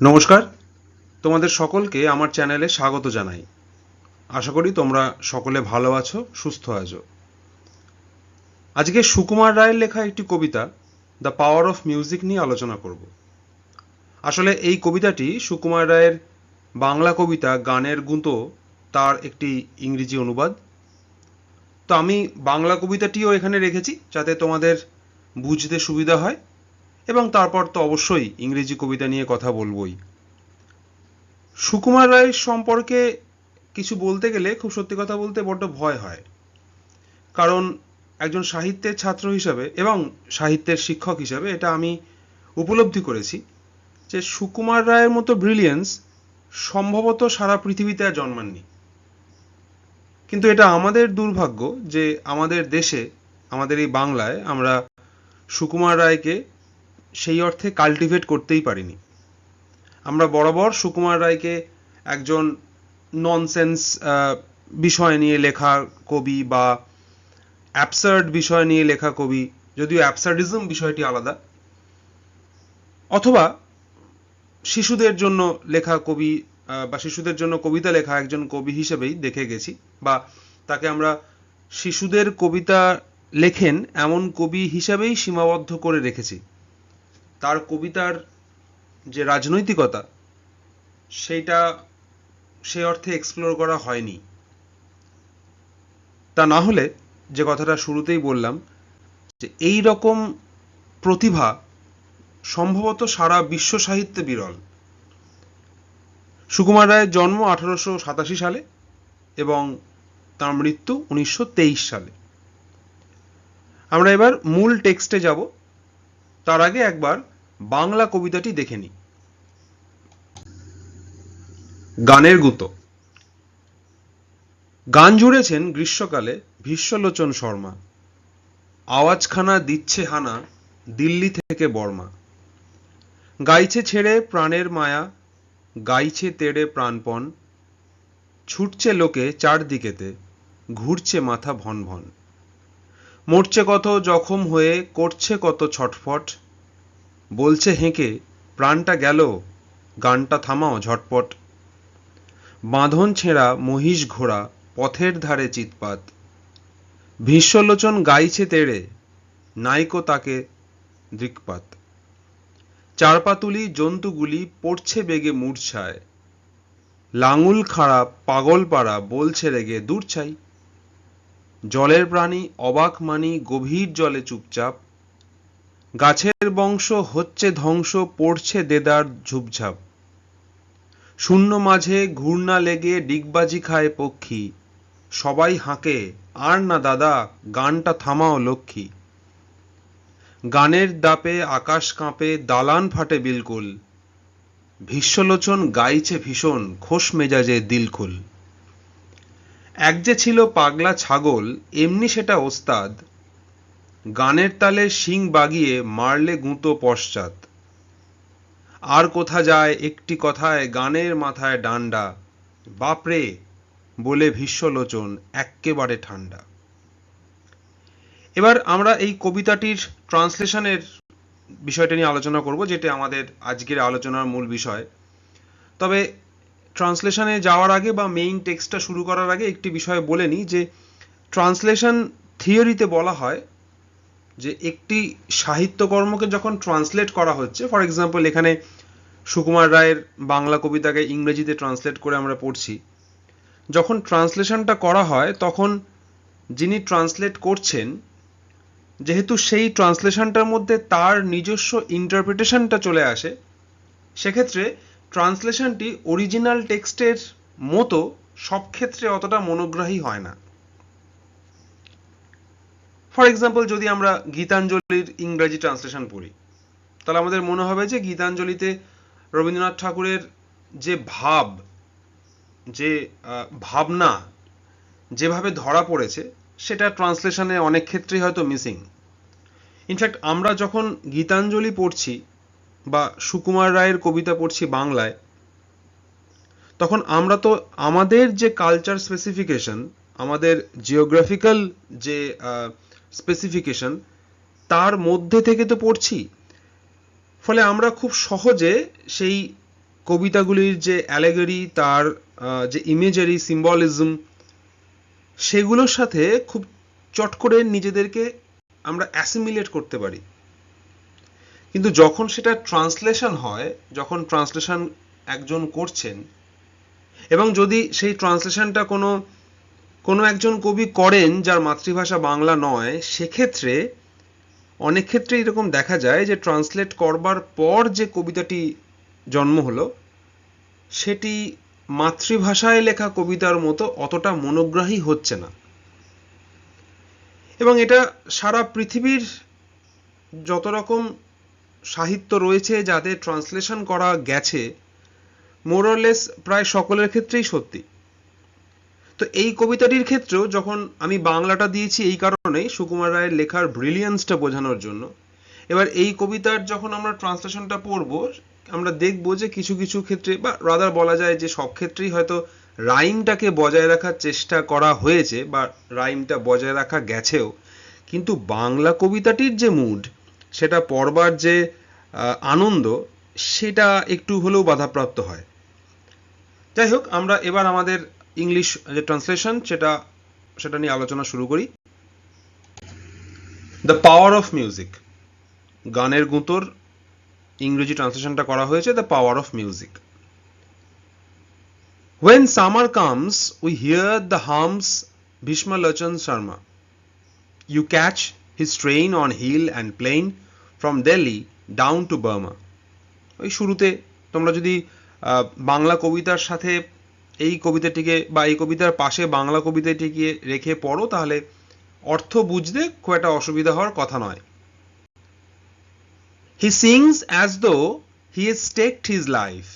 নমস্কার, তোমাদের সকলকে আমার চ্যানেলে স্বাগত জানাই। আশা করি তোমরা সকলে ভালো আছো, সুস্থ আছো। আজকে সুকুমার রায়ের লেখা একটি কবিতা দ্য পাওয়ার অফ মিউজিক নিয়ে আলোচনা করব। আসলে এই কবিতাটি সুকুমার রায়ের বাংলা কবিতা গানের গুঁতো তার একটি ইংরেজি অনুবাদ। তো আমি বাংলা কবিতাটিও এখানে রেখেছি যাতে তোমাদের বুঝতে সুবিধা হয়, এবং তারপর তো অবশ্যই ইংরেজি কবিতা নিয়ে কথা বলবোই। সুকুমার রায় সম্পর্কে কিছু বলতে গেলে খুব সত্যি কথা বলতে বড্ড ভয় হয়, কারণ একজন সাহিত্যের ছাত্র হিসাবে এবং সাহিত্যের শিক্ষক হিসাবে এটা আমি উপলব্ধি করেছি যে সুকুমার রায়ের মতো ব্রিলিয়েন্স সম্ভবত সারা পৃথিবীতে আর জন্মাননি। কিন্তু এটা আমাদের দুর্ভাগ্য যে আমাদের দেশে, আমাদের এই বাংলায় আমরা সুকুমার রায়কে সেই অর্থে কাল্টিভেট করতেই পারিনি। আমরা বরাবর সুকুমার রায়কে একজন ননসেন্স বিষয় নিয়ে লেখা কবি বা অ্যাবসার্ড বিষয় নিয়ে লেখা কবি, যদিও অ্যাবসার্ডিজম বিষয়টি আলাদা, অথবা শিশুদের জন্য লেখা কবি বা শিশুদের জন্য কবিতা লেখা একজন কবি হিসেবেই দেখে গেছি, বা তাকে আমরা শিশুদের কবিতা লেখেন এমন কবি হিসাবেই সীমাবদ্ধ করে রেখেছি। তার কবিতার যে রাজনৈতিকতা সেইটা সে অর্থে এক্সপ্লোর করা হয়নি। তা না হলে যে কথাটা শুরুতেই বললাম যে এই রকম প্রতিভা সম্ভবত সারা বিশ্ব সাহিত্যে বিরল। সুকুমার রায়ের জন্ম 1887 সালে এবং তার মৃত্যু 1923 সালে। আমরা এবার মূল টেক্সটে যাব, তার আগে একবার বাংলা কবিতাটি দেখে নিই। গানের গুঁতো। গান জুড়েছেন গ্রীষ্মকালে ভীষ্মলোচন শর্মা, আওয়াজখানা দিচ্ছে হানা দিল্লি থেকে বর্মা। গাইছে ছেড়ে প্রাণের মায়া, গাইছে তেড়ে প্রাণপণ, ছুটছে লোকে চারদিকেতে, ঘুরছে মাথা ভন ভন। মরছে কত জখম হয়ে, করছে কত ছটফট, বলছে হেঁকে প্রাণটা গেল, গানটা থামাও ঝটপট। বাঁধন ছেঁড়া মহিষ ঘোড়া, পথের ধারে চিৎপাত, ভীষ্মলোচন গাইছে তেড়ে, নাইকো তাকে দৃক্পাত। চারপাতুলি জন্তুগুলি পড়ছে বেগে মূর্ছায়, লাঙুল খাড়া পাগল পাড়া বলছে রেগে দূর চাই। জলের প্রাণী অবাক মানি গভীর জলে চুপচাপ, গাছের বংশ হচ্ছে ধ্বংস পড়ছে দেদার ঝুপঝাপ। শূন্য মাঝে ঘূর্ণা লেগে ডিগবাজি খায় পক্ষী, সবাই হাঁকে আর না দাদা গানটা থামাও লক্ষ্মী। গানের দাপে আকাশ কাঁপে দালান ফাটে বিলকুল, ভীষ্মলোচন গাইছে ভীষণ খোশ মেজাজে দিলখুল। এক যে ছিল পাগলা ছাগল এমনি সেটা ওস্তাদ, গানের তালে শিং বাগিয়ে মারলে গুঁতো পশ্চাৎ। আর কোথা যায় একটি কথায় গানের মাথায় ডান্ডা, বাপরে বলে ভীষ্মলোচন এক্কেবারে ঠান্ডা। এবার আমরা এই কবিতাটির ট্রান্সলেশনের বিষয়টা নিয়ে আলোচনা করব, যেটা আমাদের আজকের আলোচনার মূল বিষয়। তবে ট্রান্সলেশনে যাওয়ার আগে বা মেইন টেক্সটটা শুরু করার আগে একটি বিষয় বলে নিই যে ট্রান্সলেশন থিওরিতে বলা হয় যে একটি সাহিত্যকর্মকে যখন ট্রান্সলেট করা হচ্ছে, ফর এক্সাম্পল এখানে সুকুমার রায়ের বাংলা কবিতাকে ইংরেজিতে ট্রান্সলেট করে আমরা পড়ছি, যখন ট্রান্সলেশনটা করা হয় তখন যিনি ট্রান্সলেট করছেন, যেহেতু সেই ট্রান্সলেশনটার মধ্যে তার নিজস্ব ইন্টারপ্রিটেশনটা চলে আসে, সেক্ষেত্রে ট্রান্সলেশনটি অরিজিনাল টেক্সটের মতো সব ক্ষেত্রে অতটা মনোগ্রাহী হয় না। ফর এক্সাম্পল যদি আমরা গীতাঞ্জলির ইংরেজি ট্রান্সলেশন পড়ি, তাহলে আমাদের মনে হবে যে গীতাঞ্জলিতে রবীন্দ্রনাথ ঠাকুরের যে ভাব, যে ভাবনা যেভাবে ধরা পড়েছে, সেটা ট্রান্সলেশনে অনেক ক্ষেত্রেই হয়তো মিসিং। ইনফ্যাক্ট আমরা যখন গীতাঞ্জলি পড়ছি বা সুকুমার রায়ের কবিতা পড়ছি বাংলায়, তখন আমরা তো আমাদের যে কালচার স্পেসিফিকেশন, আমাদের জিওগ্রাফিক্যাল যে স্পেসিফিকেশন, তার মধ্যে থেকে তো পড়ছি। ফলে আমরা খুব সহজে সেই কবিতাগুলির যে অ্যালেগরি, তার যে ইমেজারি, সিম্বলিজম, সেগুলোর সাথে খুব চট করে নিজেদেরকে আমরা অ্যাসিমিলেট করতে পারি। কিন্তু যখন সেটা ট্রান্সলেশন হয়, যখন ট্রান্সলেশন একজন করছেন, এবং যদি সেই ট্রান্সলেশনটা কোনো একজন কবি করেন যার মাতৃভাষা বাংলা নয়, সেক্ষেত্রে অনেক ক্ষেত্রে এরকম দেখা যায় যে ট্রান্সলেট করবার পর যে কবিতাটি জন্ম হলো, সেটি মাতৃভাষায় লেখা কবিতার মতো অতটা মনোগ্রাহী হচ্ছে না। এবং এটা সারা পৃথিবীর যত রকম সাহিত্য রয়েছে যাদের ট্রান্সলেশন করা গেছে, মোরলেস প্রায় সকলের ক্ষেত্রেই সত্যি। তো এই কবিতাটির ক্ষেত্রেও যখন আমি বাংলাটা দিয়েছি এই কারণেই সুকুমার রায়ের লেখার ব্রিলিয়ান্সটা বোঝানোর জন্য। এবার এই কবিতার যখন আমরা ট্রান্সলেশনটা পড়ব, আমরা দেখব যে কিছু কিছু ক্ষেত্রে, বা রাদার বলা যায় যে সব ক্ষেত্রেই হয়তো রাইমটাকে বজায় রাখার চেষ্টা করা হয়েছে বা রাইমটা বজায় রাখা গেছেও, কিন্তু বাংলা কবিতাটির যে মুড, সেটা পড়বার যে আনন্দ, সেটা একটু হলেও বাধাপ্রাপ্ত হয়। যাই হোক, আমরা এবার আমাদের ইংলিশ যে ট্রান্সলেশন সেটা নিয়ে আলোচনা শুরু করি। দ্য পাওয়ার অফ মিউজিক, গানের গুঁতোর ইংরেজি ট্রান্সলেশনটা করা হয়েছে the power of music. When summer comes, we hear the hums Bhishma Lochan Sharma. You catch his train on hill and plain from Delhi down to Burma. ওই শুরুতে তোমরা যদি বাংলা কবিতার সাথে এই কবিতাটিকে বা এই কবিতার পাশে বাংলা কবিতাটিকে রেখে পড়ো, তাহলে অর্থ বুঝতে খুব একটা অসুবিধা হওয়ার কথা নয়। He sings as though he has staked his life.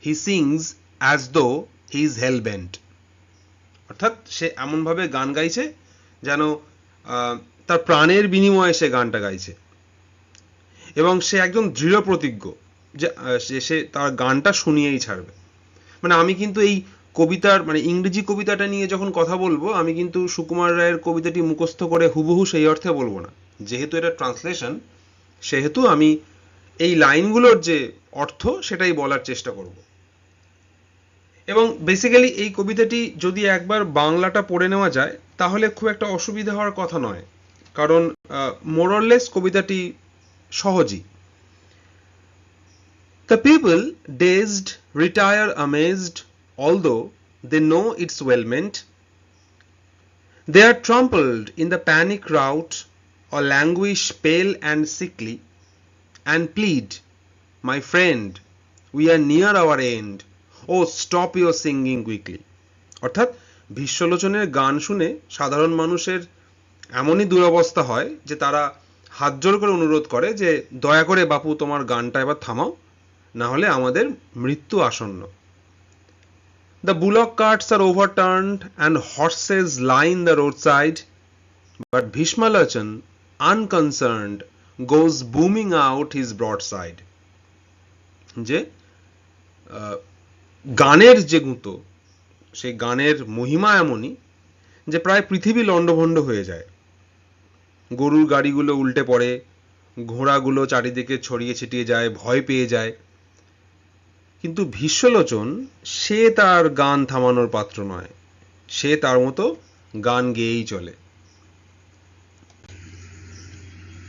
He sings as though he is hell-bent. অর্থাৎ সে এমনভাবে গান গাইছে যেন তার প্রাণের বিনিময়ে সে গানটা গাইছে, এবং সে একজন দৃঢ় প্রতিজ্ঞ যে সে তার গানটা শুনিয়েই ছাড়বে। মানে আমি কিন্তু এই কবিতার ইংরেজি কবিতাটা নিয়ে যখন কথা বলবো, আমি কিন্তু সুকুমার রায়ের কবিতাটি মুখস্থ করে হুবহু সেই অর্থে বলবো না। যেহেতু এটা ট্রান্সলেশন, সেহেতু আমি এই লাইনগুলোর যে অর্থ সেটাই বলার চেষ্টা করব। এবং বেসিক্যালি এই কবিতাটি যদি একবার বাংলাটা পড়ে নেওয়া যায়, তাহলে খুব একটা অসুবিধা হওয়ার কথা নয়, কারণ মোরলেস কবিতাটি সহজই। The people, dazed, retire amazed, although they know it's well meant. They are trampled in the panic rout, or languish pale and sickly, and plead, my friend, we are near our end. Oh, stop your singing quickly. অর্থাৎ বিশ্বলোচনের গান শুনে সাধারণ মানুষের এমনই দুরবস্থা হয় যে তারা হাত জোর করে অনুরোধ করে যে দয়া করে বাপু তোমার গানটা এবার থামাও, না হলে আমাদের মৃত্যু আসন্ন। The bullock carts are overturned and horses line the roadside, but Bhishma Lochan, unconcerned, goes booming out his broadside. যে গানের যে গুঁতো, সেই গানের মহিমা এমনই যে প্রায় পৃথিবী লণ্ডভণ্ড হয়ে যায়। গরুর গাড়িগুলো উল্টে পড়ে, ঘোড়াগুলো চারিদিকে ছড়িয়ে ছিটিয়ে যায়, ভয় পেয়ে যায়, কিন্তু ভীষ্মলোচন সে তার গান থামানোর পাত্র নয়, সে তার মতো গান গেয়েই চলে।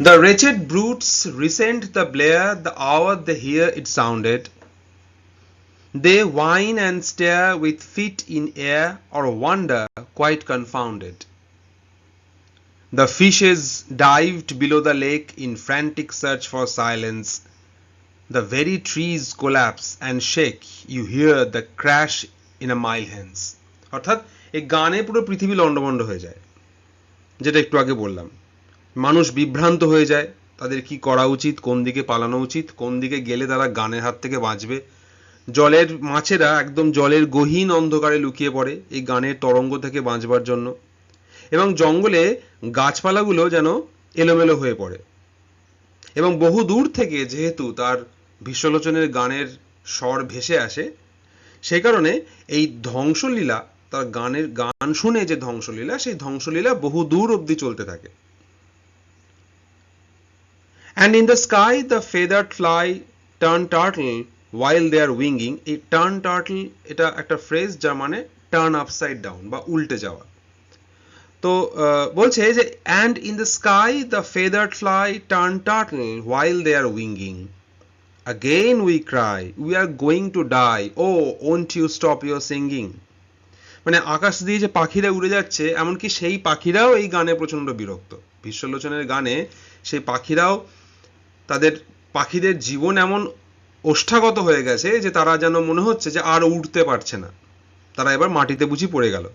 The wretched brutes resent the blare the hour they hear it sounded. They whine and stare with feet in air or wonder quite confounded. The fishes dived below the lake in frantic search for silence. The very trees collapse and shake, you hear the crash in a mile hence. অর্থাৎ এই গানে পুরো পৃথিবী লণ্ডভণ্ড হয়ে যায়, যেটা একটু আগে বললাম। মানুষ বিভ্রান্ত হয়ে যায়, তাদের কি করা উচিত, কোন দিকে পালানো উচিত, কোন দিকে গেলে তারা গানের হাত থেকে বাঁচবে। জলের মাছেরা একদম জলের গহীন অন্ধকারে লুকিয়ে পড়ে এই গানের তরঙ্গ থেকে বাঁচবার জন্য, এবং জঙ্গলে গাছপালাগুলো যেন এলোমেলো হয়ে পড়ে। এবং বহু দূর থেকে যেহেতু তার ভীষ্মলোচনের গানের স্বর ভেসে আসে, সেই কারণে এই ধ্বংসলীলা, তার গান শুনে যে ধ্বংসলীলা, সেই ধ্বংসলীলা বহু দূর অবধি চলতে থাকে। And in the sky the feathered fly turn turtle while they are winging, এই টার্ন টার্টল এটা একটা ফ্রেজ যার মানে টার্ন আপসাইড ডাউন বা উল্টে যাওয়া। তো বলছে যে and in the sky the feathered fly turn turtle while they are winging, again we cry we are going to die, oh won't you stop your singing। মানে আকাশ দিয়ে যে পাখিরা উড়ে যাচ্ছে, এমনকি সেই পাখিরাও এই গানে প্রচন্ড বিরক্ত। বিশ্বলোচনের গানে সেই পাখিরাও তাদের পাখিদের জীবন এমন ওষ্ঠাগত হয়ে গেছে যে তারা যেন মনে হচ্ছে যে আর উঠতে পারছে না, তারা এবার মাটিতে বুঝি পড়ে গেল।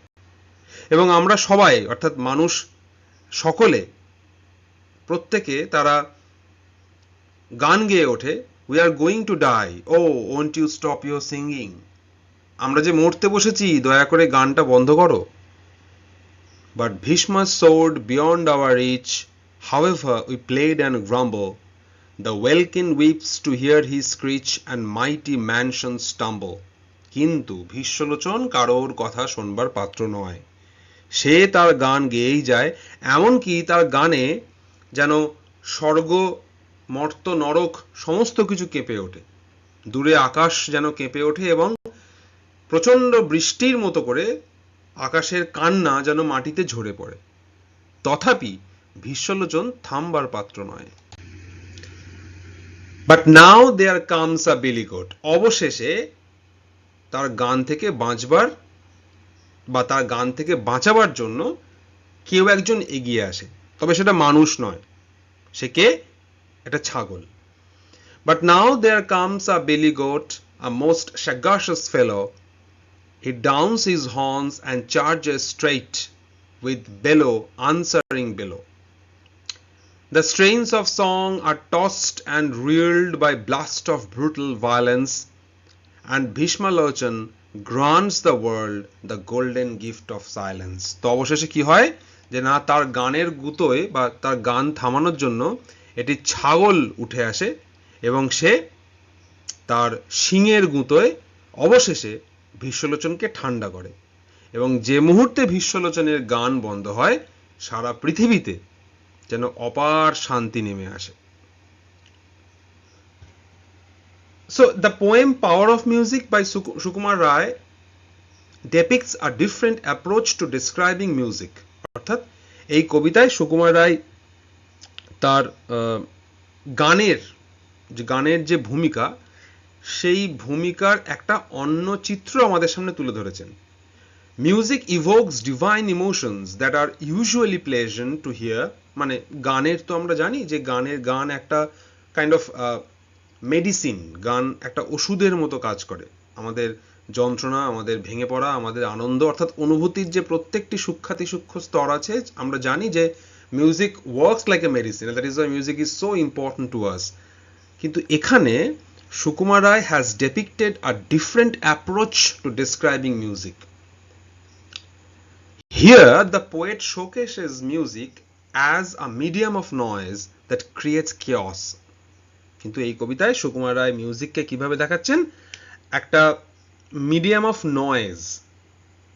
এবং আমরা সবাই অর্থাৎ মানুষ সকলে প্রত্যেকে তারা গান গেয়ে ওঠে we are going to die, oh won't you stop your singing। আমরা যে মরতে বসেছি, দয়া করে গানটা বন্ধ করো। But Bhishma soared beyond our reach, however we played and grumble, the welkin weeps to hear his screech and mighty mansions tumble। কিন্তু ভীষ্মলোচন কারোর কথা শোনবার পাত্র নয়, সে তার গান গেয়েই যায়। এমনকি তার গানে যেন স্বর্গ মর্ত নরক সমস্ত কিছু কেঁপে ওঠে, দূরে আকাশ যেন কেঁপে ওঠে এবং প্রচন্ড বৃষ্টির মতো করে আকাশের কান্না যেন মাটিতে ঝরে পড়ে। তথাপি ভীষ্মলোচন থামবার পাত্র নয়। But now there comes a বেলিগোট। অবশেষে তার গান থেকে বাঁচবার বা তার গান থেকে বাঁচাবার জন্য কেউ একজন এগিয়ে আসে, তবে সেটা মানুষ নয়, সে কে? একটা ছাগল। But now there comes a billy goat, a most sagacious fellow, he downs his horns and charges straight with bellow answering bellow. The strains of song are tossed and reeled by blast of brutal violence, and Bhishmalochan grants the world the golden gift of silence। তো অবশেষে কি হয় যে না, তার গানের গুতোয় বা তার গান থামানোর জন্য এটি ছাগল উঠে আসে এবং সে তার শিঙের গুঁতোয় অবশেষে ভীষ্মলোচনকে ঠান্ডা করে। এবং যে মুহূর্তে ভীষ্মলোচনের গান বন্ধ হয়, সারা পৃথিবীতে যেন অপার শান্তি নেমে আসে। So the poem Power of Music by Sukumar Rai depicts a different approach to describing music। অর্থাৎ এই কবিতায় সুকুমার রায় তার গানের যে ভূমিকা, সেই ভূমিকার একটা অন্য চিত্র আমাদের সামনে তুলে ধরেছেন। Music evokes divine emotions that are usually pleasant to hear. মানে গানের তো আমরা জানি যে গান একটা কাইন্ড অফ মেডিসিন, গান একটা ওষুধের মতো কাজ করে। আমাদের যন্ত্রণা, আমাদের ভেঙে পড়া, আমাদের আনন্দ, অর্থাৎ অনুভূতির যে প্রত্যেকটি সূক্ষ্মাতি সূক্ষ্ম স্তর আছে, আমরা জানি যে music works like a medicine, that is why music is so important to us. কিন্তু এখানে Sukumar Ray has depicted a different approach to describing music. Here the poet showcases music as a medium of noise that creates chaos। কিন্তু এই কবিতায় সুকুমার রায় মিউজিককে কিভাবে দেখাচ্ছেন? একটা medium of noise,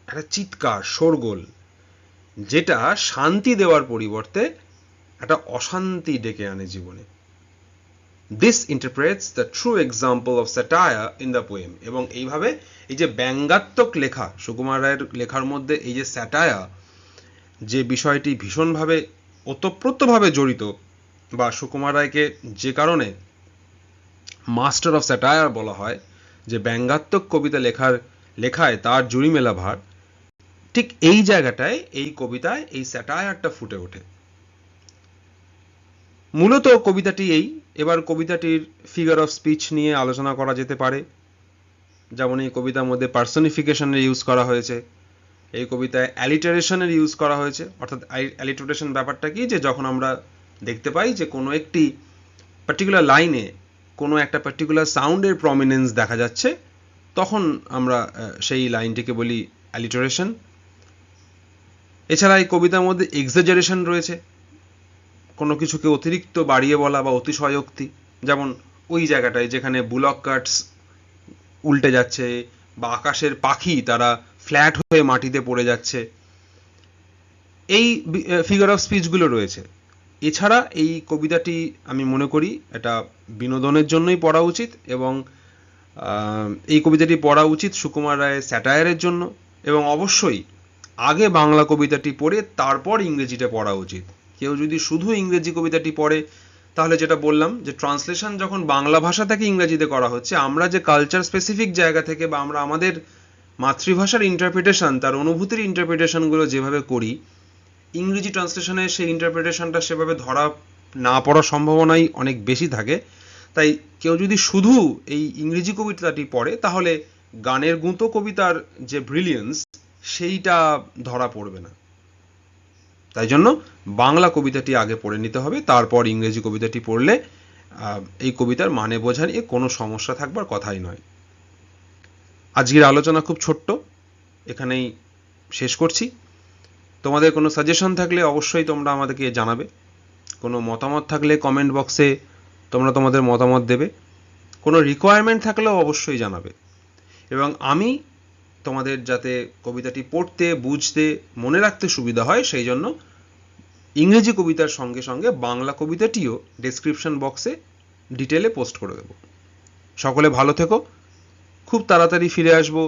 একটা চিৎকার, শোরগোল, যেটা শান্তি দেওয়ার পরিবর্তে একটা অশান্তি ডেকে আনে জীবনে। This interprets the true example of satire in the poem। এবং এইভাবে এই যে ব্যঙ্গাত্মক লেখা, সুকুমার রায়ের লেখার মধ্যে এই যে স্যাটায়ার, যে বিষয়টি ভীষণভাবে ওতপ্রোতভাবে জড়িত, বা সুকুমার রায়কে যে কারণে মাস্টার অফ স্যাটায়ার বলা হয়, যে ব্যঙ্গাত্মক কবিতা লেখায় তার জুড়ি মেলা ভার, ঠিক এই জায়গাটায় এই কবিতায় এই স্যাটায়ারটা ফুটে ওঠে। মূলত কবিতাটি এবার কবিতাটির ফিগার অফ স্পিচ নিয়ে আলোচনা করা যেতে পারে। যেমন এই কবিতার মধ্যে পার্সনিফিকেশনের ইউজ করা হয়েছে, এই কবিতায় অ্যালিটারেশনের ইউজ করা হয়েছে। অর্থাৎ অ্যালিটারেশন ব্যাপারটা কি, যে যখন আমরা দেখতে পাই যে কোনো একটি পার্টিকুলার লাইনে কোনো একটা পার্টিকুলার সাউন্ডের প্রমিনেন্স দেখা যাচ্ছে, তখন আমরা সেই লাইনটিকে বলি অ্যালিটারেশন। এছাড়া এই কবিতার মধ্যে এক্সাজারেশন রয়েছে, কোনো কিছুকে অতিরিক্ত বাড়িয়ে বলা বা অতিশয়োক্তি। যেমন ওই জায়গাটায় যেখানে বুলক কার্টস উল্টে যাচ্ছে বা আকাশের পাখি তারা ফ্ল্যাট হয়ে মাটিতে পড়ে যাচ্ছে, এই ফিগার অফ স্পিচগুলো রয়েছে। এছাড়া এই কবিতাটি আমি মনে করি এটা বিনোদনের জন্যই পড়া উচিত এবং এই কবিতাটি পড়া উচিত সুকুমার রায়ের স্যাটায়ারের জন্য, এবং অবশ্যই আগে বাংলা কবিতাটি পড়ে তারপর ইংরেজিটা পড়া উচিত। কেউ যদি শুধু ইংরেজি কবিতাটি পড়ে, তাহলে যেটা বললাম যে ট্রান্সলেশন যখন বাংলা ভাষা থেকে ইংরেজিতে করা হচ্ছে, আমরা যে কালচার স্পেসিফিক জায়গা থেকে বা আমরা আমাদের মাতৃভাষার ইন্টারপ্রিটেশন, তার অনুভূতির ইন্টারপ্রিটেশনগুলো যেভাবে করি, ইংরেজি ট্রান্সলেশনে সেই ইন্টারপ্রিটেশনটা সেভাবে ধরা না পড়ার সম্ভাবনাই অনেক বেশি থাকে। তাই কেউ যদি শুধু এই ইংরেজি কবিতাটি পড়ে, তাহলে গানের গুঁতো কবিতার যে ব্রিলিয়েন্স সেইটা ধরা পড়বে না। তাই জন্য বাংলা কবিতাটি আগে পড়ে নিতে হবে, তারপর ইংরেজি কবিতাটি পড়লে এই কবিতার মানে বোঝা নিয়ে কোনো সমস্যা থাকবার কথাই নয়। আজকের আলোচনা খুব ছোট্ট, এখানেই শেষ করছি। তোমাদের কোনো সাজেশন থাকলে অবশ্যই তোমরা আমাদেরকে জানাবে। কোনো মতামত থাকলে কমেন্ট বক্সে তোমরা তোমাদের মতামত দেবে। কোনো রিকোয়ারমেন্ট থাকলেও অবশ্যই জানাবে। এবং আমি তোমাদের যাতে কবিতাটি পড়তে, বুঝতে, মনে রাখতে সুবিধা হয়, সেই জন্য ইংরেজি কবিতার সঙ্গে সঙ্গে বাংলা কবিতাটিও ডেসক্রিপশন বক্সে ডিটেলে পোস্ট করে দেব। সকলে ভালো থেকো। খুব তাড়াতাড়ি ফিরে আসবো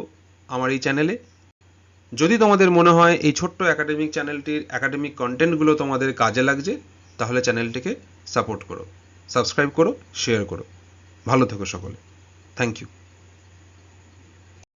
আমার এই চ্যানেলে। যদি তোমাদের মনে হয় এই ছোট্ট একাডেমিক চ্যানেলটির একাডেমিক কন্টেন্টগুলো তোমাদের কাজে লাগছে, তাহলে চ্যানেলটিকে সাপোর্ট করো, সাবস্ক্রাইব করো, শেয়ার করো। ভালো থেকো সকলে। Thank you.